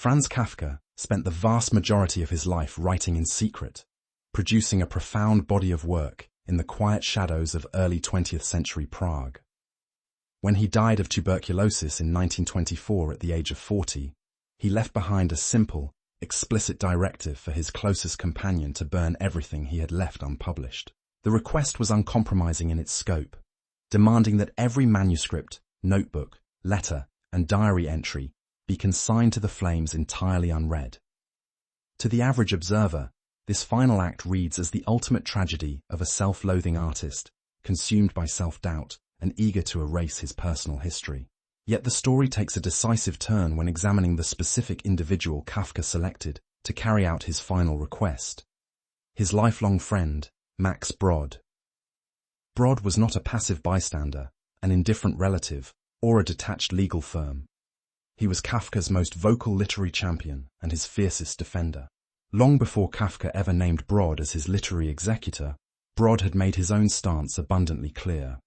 Franz Kafka spent the vast majority of his life writing in secret, producing a profound body of work in the quiet shadows of early 20th century Prague. When he died of tuberculosis in 1924 at the age of 40, he left behind a simple, explicit directive for his closest companion to burn everything he had left unpublished. The request was uncompromising in its scope, demanding that every manuscript, notebook, letter, and diary entry be consigned to the flames entirely unread. To the average observer, this final act reads as the ultimate tragedy of a self-loathing artist, consumed by self-doubt and eager to erase his personal history. Yet the story takes a decisive turn when examining the specific individual Kafka selected to carry out his final request: his lifelong friend, Max Brod. Brod was not a passive bystander, an indifferent relative, or a detached legal firm. He was Kafka's most vocal literary champion and his fiercest defender. Long before Kafka ever named Brod as his literary executor, Brod had made his own stance abundantly clear.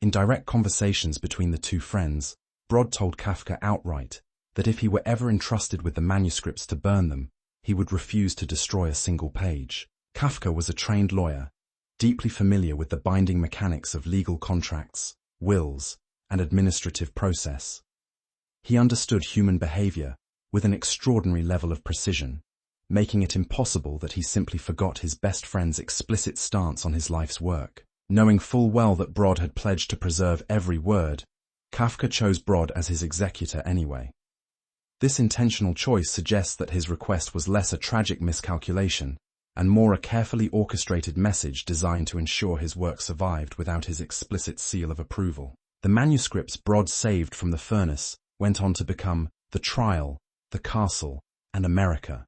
In direct conversations between the two friends, Brod told Kafka outright that if he were ever entrusted with the manuscripts to burn them, he would refuse to destroy a single page. Kafka was a trained lawyer, deeply familiar with the binding mechanics of legal contracts, wills, and administrative process. He understood human behavior with an extraordinary level of precision, making it impossible that he simply forgot his best friend's explicit stance on his life's work. Knowing full well that Brod had pledged to preserve every word, Kafka chose Brod as his executor anyway. This intentional choice suggests that his request was less a tragic miscalculation and more a carefully orchestrated message designed to ensure his work survived without his explicit seal of approval. The manuscripts Brod saved from the furnace went on to become The Trial, The Castle, and America.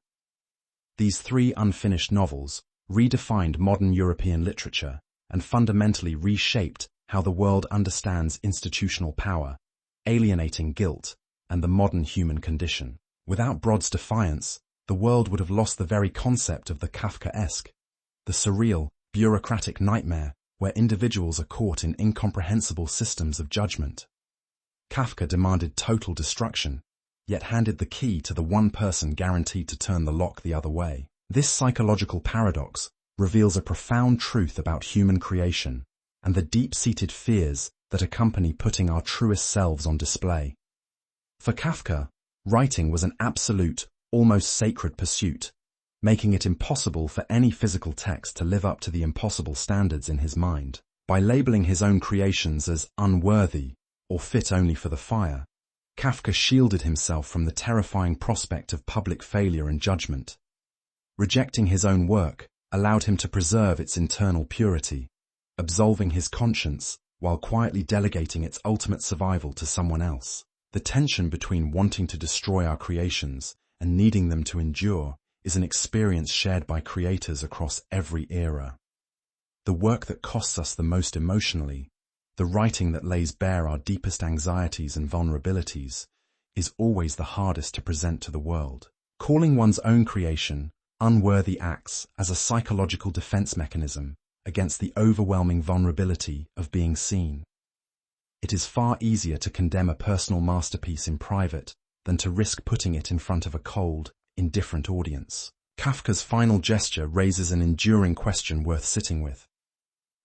These three unfinished novels redefined modern European literature and fundamentally reshaped how the world understands institutional power, alienating guilt, and the modern human condition. Without Brod's defiance, the world would have lost the very concept of the Kafkaesque, the surreal, bureaucratic nightmare where individuals are caught in incomprehensible systems of judgment. Kafka demanded total destruction, yet handed the key to the one person guaranteed to turn the lock the other way. This psychological paradox reveals a profound truth about human creation and the deep-seated fears that accompany putting our truest selves on display. For Kafka, writing was an absolute, almost sacred pursuit, making it impossible for any physical text to live up to the impossible standards in his mind. By labeling his own creations as unworthy or fit only for the fire, Kafka shielded himself from the terrifying prospect of public failure and judgment. Rejecting his own work allowed him to preserve its internal purity, absolving his conscience while quietly delegating its ultimate survival to someone else. The tension between wanting to destroy our creations and needing them to endure is an experience shared by creators across every era. The work that costs us the most emotionally, the writing that lays bare our deepest anxieties and vulnerabilities, is always the hardest to present to the world. Calling one's own creation unworthy acts as a psychological defense mechanism against the overwhelming vulnerability of being seen. It is far easier to condemn a personal masterpiece in private than to risk putting it in front of a cold, indifferent audience. Kafka's final gesture raises an enduring question worth sitting with.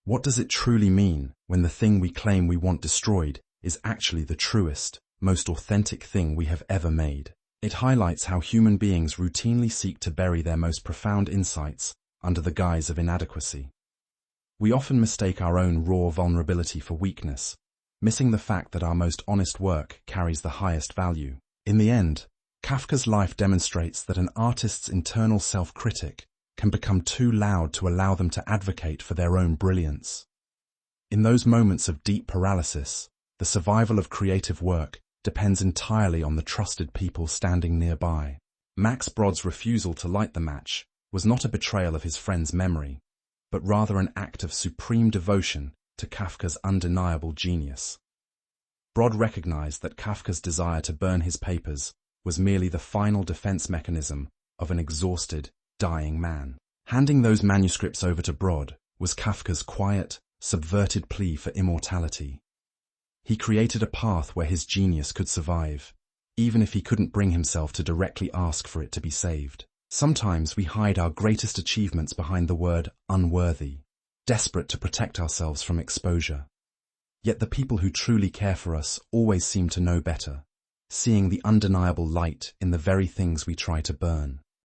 What does it truly mean when the thing we claim we want destroyed is actually the truest, most authentic thing we have ever made? It highlights how human beings routinely seek to bury their most profound insights under the guise of inadequacy. We often mistake our own raw vulnerability for weakness, missing the fact that our most honest work carries the highest value. In the end, Kafka's life demonstrates that an artist's internal self-critic can become too loud to allow them to advocate for their own brilliance. In those moments of deep paralysis, the survival of creative work depends entirely on the trusted people standing nearby. Max Brod's refusal to light the match was not a betrayal of his friend's memory, but rather an act of supreme devotion to Kafka's undeniable genius. Brod recognized that Kafka's desire to burn his papers was merely the final defense mechanism of an exhausted, dying man. Handing those manuscripts over to Brod was Kafka's quiet, subverted plea for immortality. He created a path where his genius could survive, even if he couldn't bring himself to directly ask for it to be saved. Sometimes we hide our greatest achievements behind the word unworthy, desperate to protect ourselves from exposure. Yet the people who truly care for us always seem to know better, seeing the undeniable light in the very things we try to burn.